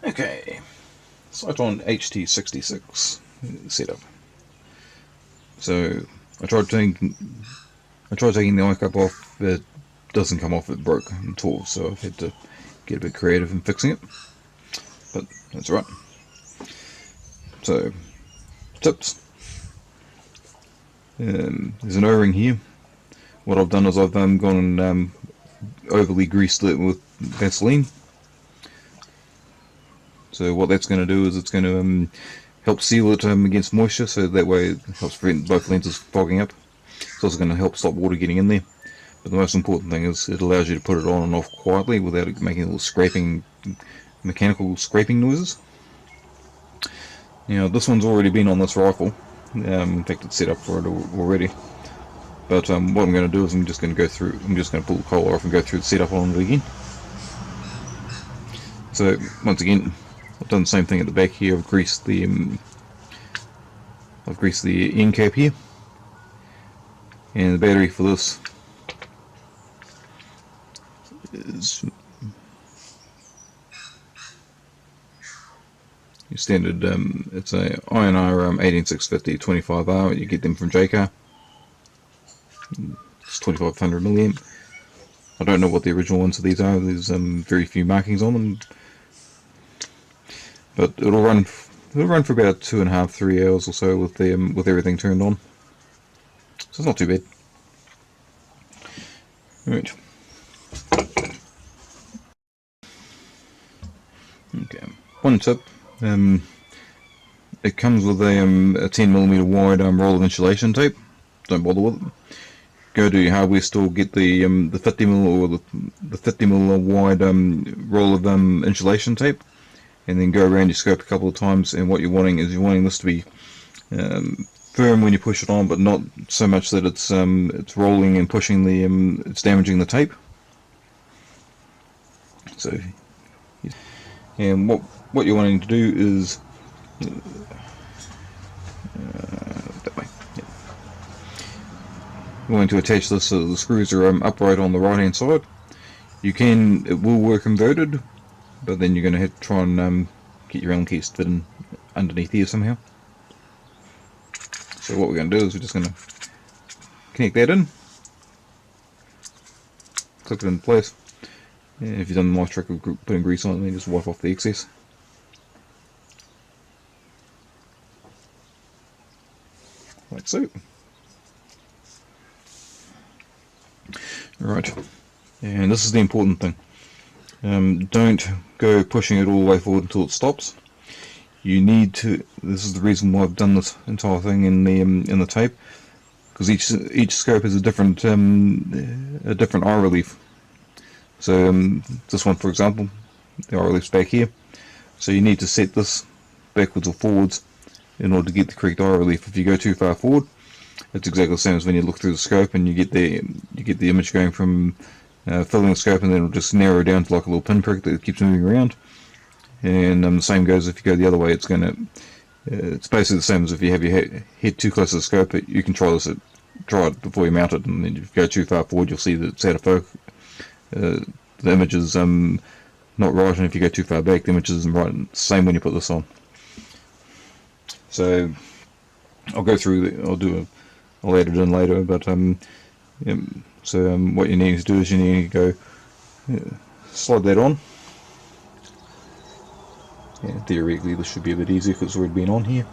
Okay, Sytong HT66 setup. So I tried taking the eye cup off, but it doesn't come off, it broke at all, so I've had to get a bit creative in fixing it, but that's right. So, tips. There's an O-ring here. What I've done is I've gone and overly greased it with Vaseline. So what that's going to do is it's going to help seal it against moisture, so that way it helps prevent both lenses fogging up. It's also going to help stop water getting in there. But the most important thing is it allows you to put it on and off quietly without it making little scraping, mechanical scraping noises. Now this one's already been on this rifle. In fact, it's set up for it already. But what I'm going to do is I'm just going to pull the collar off and go through the setup on it again. So once again, I've done the same thing at the back here. I've greased the end cap here, and the battery for this is your standard. It's a INR 18650 25R. You get them from JCar. It's 2500 milliamp. I don't know what the original ones of these are. There's very few markings on them, but it'll run for about 2.5–3 hours or so with everything turned on. So it's not too bad. Right. Okay. One tip. It comes with a 10mm wide roll of insulation tape. Don't bother with it. Go to your hardware store, get the 50mm or the 50mm wide roll of insulation tape, and then go around your scope a couple of times. And what you're wanting this to be firm when you push it on, but not so much that it's rolling and pushing it's damaging the tape. So, and what you're wanting to do is that way. Yeah. You're going to attach this so the screws are upright on the right hand side. It will work inverted, but then you're going to have to try and get your Allen keys fitting underneath here somehow. So what we're going to do is we're just going to connect that in, clip it into place, and if you've done the nice trick of putting grease on it, then just wipe off the excess. Like so. Right, and this is the important thing. Don't go pushing it all the way forward until it stops. You need to. This is the reason why I've done this entire thing in the tape, because each scope has a different eye relief. So this one, for example, the eye relief's back here. So you need to set this backwards or forwards in order to get the correct eye relief. If you go too far forward, it's exactly the same as when you look through the scope and you get the image going from filling the scope, and then it'll just narrow down to like a little pinprick that keeps moving around. And the same goes if you go the other way. It's basically the same as if you have your head too close to the scope. But you can try it before you mount it, and then if you go too far forward, you'll see that it's out of focus. The image is not right, and if you go too far back, the image isn't right. And same when you put this on. So I'll go through. I'll add it in later, but what you need to do is you need to go slide that on. Yeah, theoretically this should be a bit easier because it's already been on here.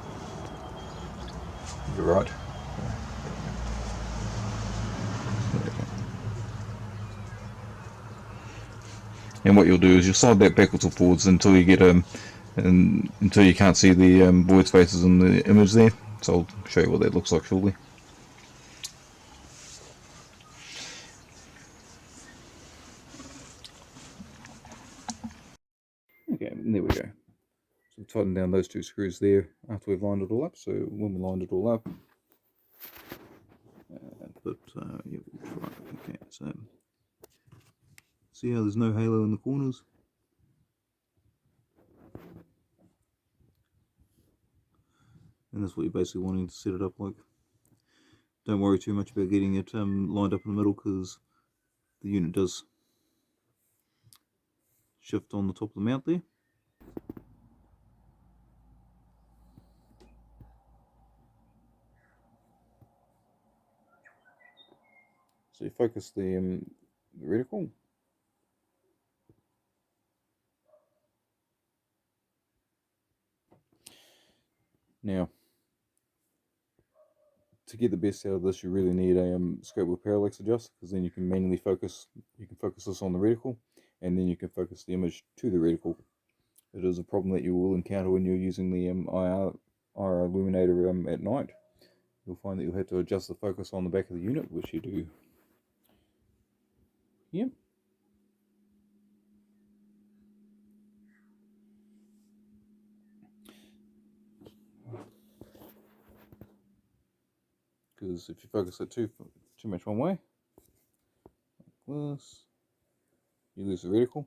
You're right. And what you'll do is you'll slide that backwards or forwards until you get until you can't see the void spaces in the image there. So I'll show you what that looks like shortly. Okay, there we go. So we've tightened down those two screws there after we've lined it all up. So when we lined it all up, yeah, we'll try. Okay, so see how there's no halo in the corners? And that's what you're basically wanting to set it up like. Don't worry too much about getting it lined up in the middle, because the unit does shift on the top of the mount there. So you focus the reticle. Now, to get the best out of this, you really need a scope with parallax adjust, because then you can manually focus. You can focus this on the reticle, and then you can focus the image to the reticle. It is a problem that you will encounter when you're using the IR illuminator at night. You'll find that you'll have to adjust the focus on the back of the unit, which you do here. Because if you focus it too much one way, like this, you lose the reticle.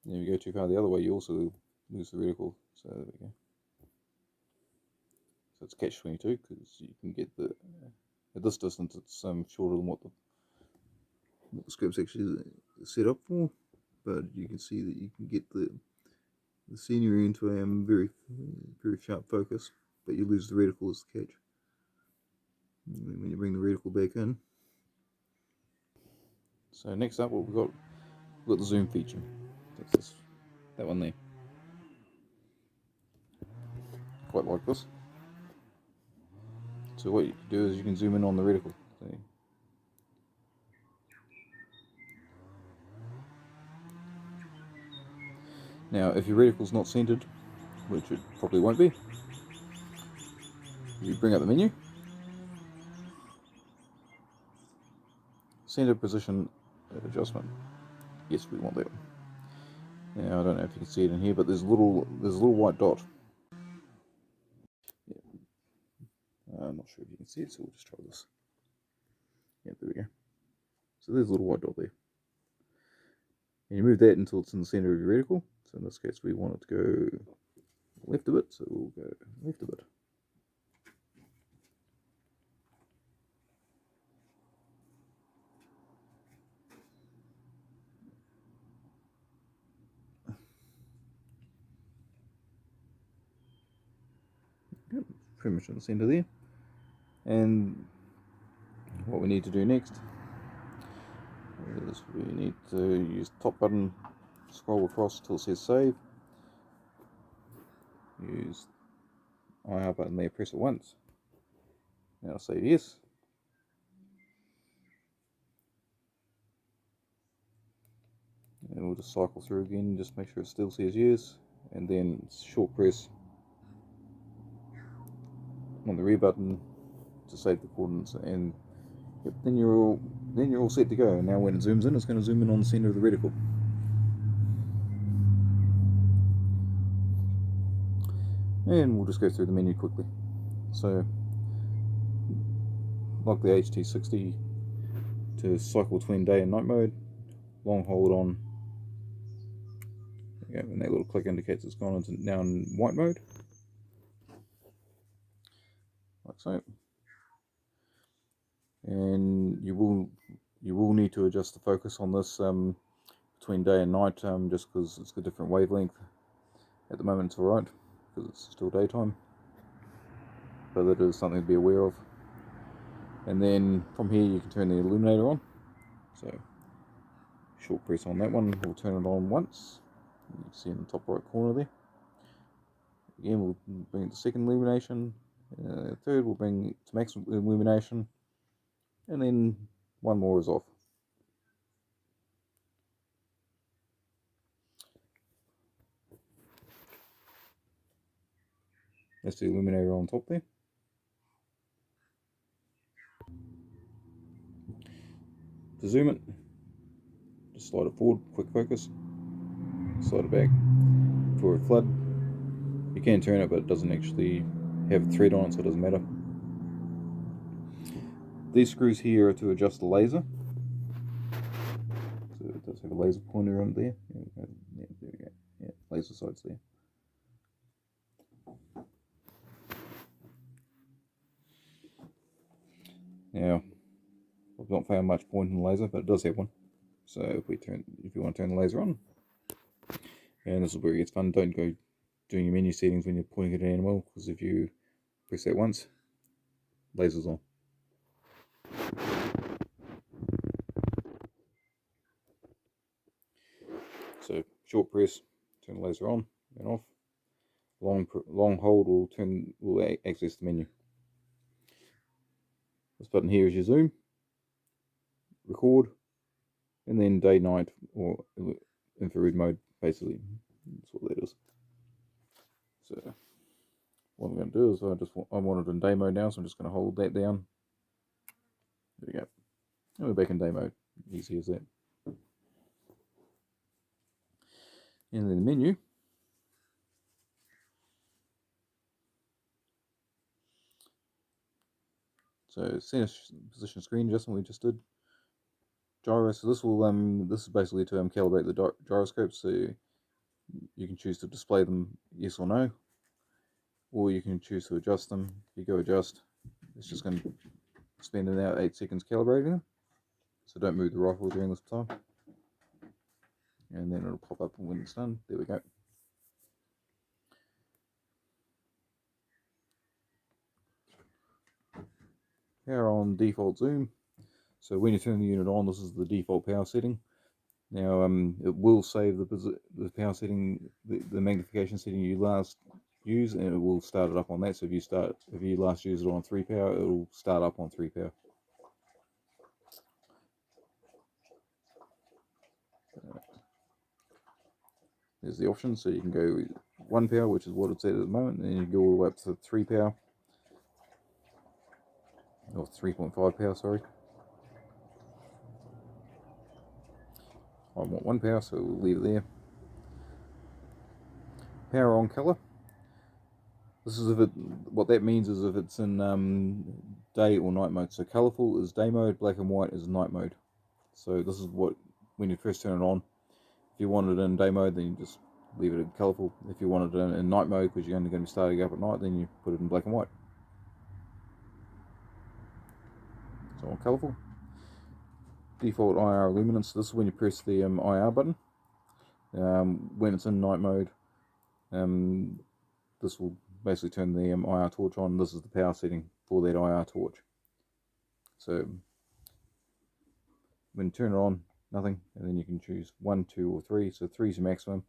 And if you go too far the other way, you also lose the reticle. So there we go. So it's catch-22, because you can get the at this distance it's shorter than what the scope's actually set up for, but you can see that you can get the scenery into a very sharp focus, but you lose the reticle as the catch. And when you bring the reticle back in. So next up, what we've got the zoom feature. That's that one there. Quite like this. So what you can do is you can zoom in on the reticle. See? Now, if your reticle's not centered, which it probably won't be, you bring up the menu, center position adjustment. Yes, we want that one. Now, I don't know if you can see it in here, but there's a little white dot. Yeah. I'm not sure if you can see it, so we'll just try this. Yeah, there we go. So there's a little white dot there. And you move that until it's in the center of your reticle. So in this case, we want it to go left a bit, so we'll go left a bit. Yep, pretty much in the center there. And what we need to do next is we need to use the top button, scroll across till it says save. Use IR button there, press it once. Now save yes. And we'll just cycle through again, just make sure it still says yes, and then short press on the rear button to save the coordinates, and yep, then you're all set to go. And now when it zooms in, it's going to zoom in on the center of the reticle. And we'll just go through the menu quickly. So, like the HT60, to cycle between day and night mode, long hold on. Yeah, and that little click indicates it's gone into now in white mode, like so. And you will need to adjust the focus on this between day and night, just because it's a different wavelength. At the moment it's alright, because it's still daytime, but that is something to be aware of. And then from here you can turn the illuminator on, so short press on that one, we'll turn it on once. You can see in the top right corner there. Again, we'll bring it to second illumination, third we'll bring it to maximum illumination, and then one more is off. That's the illuminator on top there. To zoom it, just slide it forward, quick focus, slide it back for a flood. You can turn it, but it doesn't actually have a thread on it, so it doesn't matter. These screws here are to adjust the laser. So it does have a laser pointer on it there. Yeah, there we go. Yeah, laser sights there. Now, I've not found much point in the laser, but it does have one. So if you want to turn the laser on, and this is where it gets fun. Don't go doing your menu settings when you're pointing at an animal, because if you press that once, laser's on. So short press, turn the laser on and off. Long hold will access the menu. This button here is your zoom, record, and then day, night, or infrared mode, basically. That's what that is. So what I'm going to do is I want it in day mode now, so I'm just going to hold that down. There we go. And we're back in day mode. Easy as that. And then the menu. So center position screen adjustment we just did. Gyro. So this is basically to calibrate the gyroscopes. So you can choose to display them yes or no, or you can choose to adjust them. If you go adjust, it's just going to spend about 8 seconds calibrating them. So don't move the rifle during this time. And then it'll pop up when it's done. There we go. Power on default zoom. So when you turn the unit on, this is the default power setting. Now it will save the power setting, the magnification setting you last used, and it will start it up on that. So if you last used it on 3 power, it will start up on 3 power. There's the option, so you can go 1 power, which is what it's at the moment, and then you go all the way up to 3 power, or 3.5 power, sorry. I want 1 power, so we'll leave it there. Power on color. This is what that means is if it's in day or night mode. So colorful is day mode, black and white is night mode. So this is when you first turn it on. If you want it in day mode, then you just leave it in colorful. If you want it in night mode, because you're only going to be starting up at night, then you put it in black and white. So on colorful. Default IR luminance. This is when you press the IR button. When it's in night mode, this will basically turn the IR torch on. This is the power setting for that IR torch. So when you turn it on, nothing, and then you can choose 1, 2, or 3. So 3 is your maximum.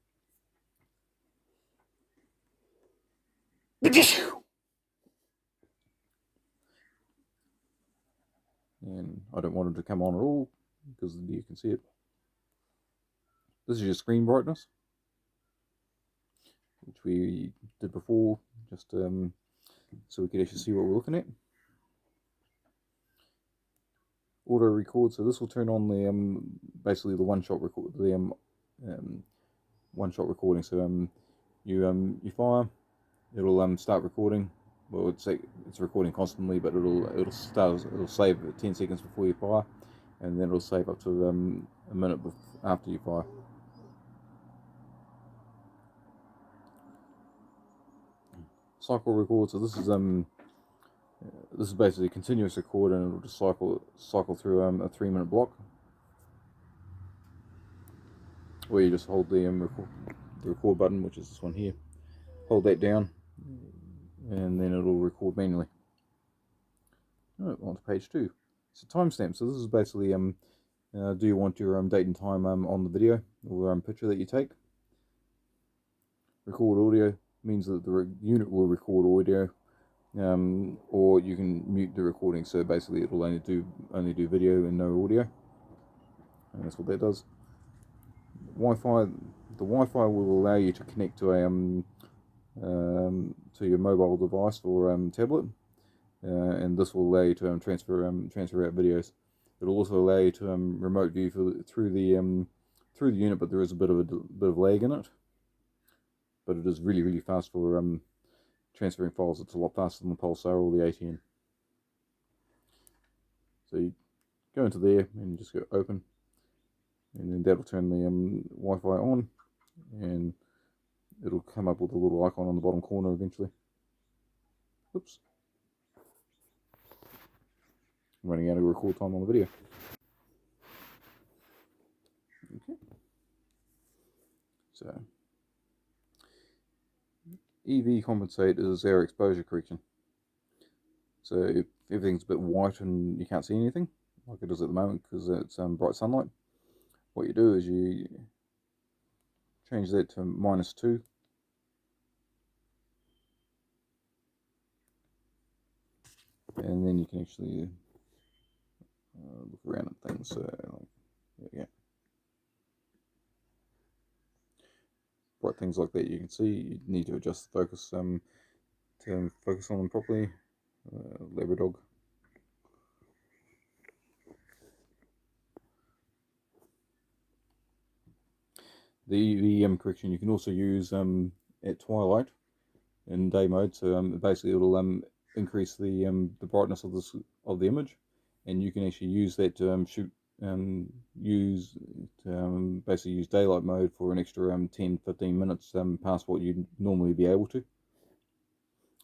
And I don't want it to come on at all because you can see it. This is your screen brightness, which we did before, just so we could actually see what we're looking at. Auto record, so this will turn on the basically the one-shot record, the one-shot recording. So you fire, it'll start recording. Well, it's recording constantly, but it'll save 10 seconds before you fire, and then it'll save up to a minute after you fire. Cycle record. So this is basically a continuous record, and it'll just cycle through a 3-minute block, where you just hold the record button, which is this one here. Hold that down, and then it'll record manually. On to page 2. So timestamp. So this is basically do you want your date and time on the video or picture that you take. Record audio means that the unit will record audio, or you can mute the recording. So basically, it'll only do video and no audio, and that's what that does. Wi-Fi. The Wi-Fi will allow you to connect to a to your mobile device or tablet, and this will allow you to transfer out videos. It'll also allow you to remote view through the unit, but there is a bit of lag in it. But it is really, really fast for transferring files. It's a lot faster than the Pulsar or the ATN. So you go into there and you just go open, and then that'll turn the Wi-Fi on, and it'll come up with a little icon on the bottom corner eventually. Oops. I'm running out of record time on the video. Okay. So EV compensate is our exposure correction. So if everything's a bit white and you can't see anything, like it is at the moment because it's bright sunlight, what you do is you change that to -2. And then you can actually look around at things. So, there we go. Bright things like that you can see. You need to adjust the focus to focus on them properly. Labrador. The EM correction you can also use at twilight in day mode. So basically it'll increase the brightness of the image, and you can actually use that to basically use daylight mode for an extra 10-15 minutes past what you'd normally be able to,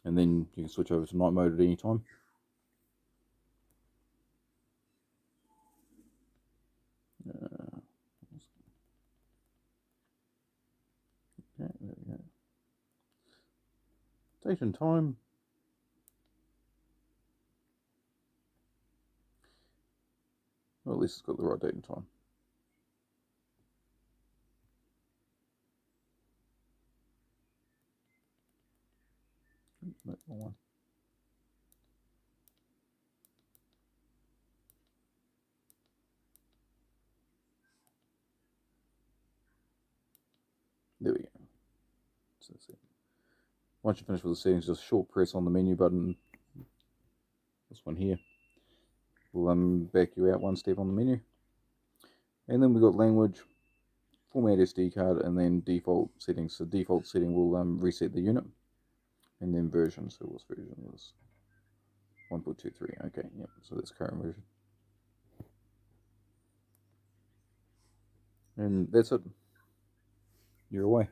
and then you can switch over to night mode at any time. Okay, there we go. Date and time. Well, at least it's got the right date and time. No, wrong one. There we go. So that's it. Once you finish with the settings, just short press on the menu button. This one here will back you out one step on the menu. And then we've got language, format SD card, and then default settings. So default setting will reset the unit, and then version. So what's version was 1.23. Okay, yep. So that's current version. And that's it. You're away.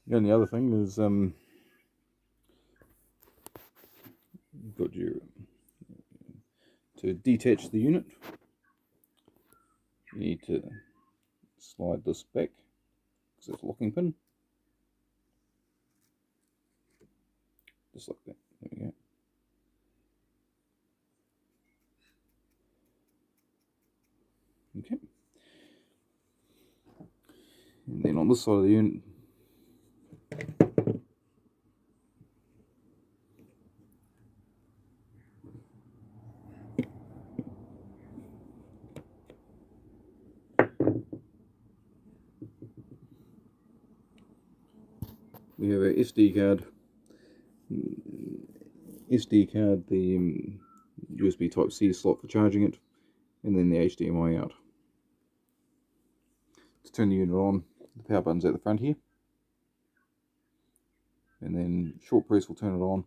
The only other thing is you've got your to detach the unit. You need to slide this back because it's a locking pin, just like that. There we go. Okay. And then on this side of the unit, we have a SD card, the USB Type-C slot for charging it, and then the HDMI out. To turn the unit on, the power button's at the front here, and then short press will turn it on.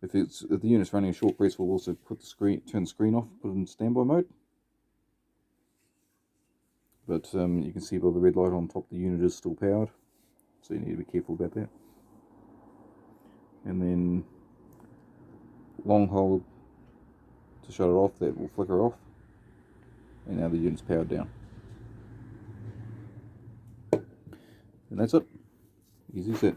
If the unit's running, a short press will also turn the screen off, put it in standby mode. But you can see by the red light on top, the unit is still powered, so you need to be careful about that. And then long hold to shut it off, that will flicker off, and now the unit's powered down. And that's it. Easy set.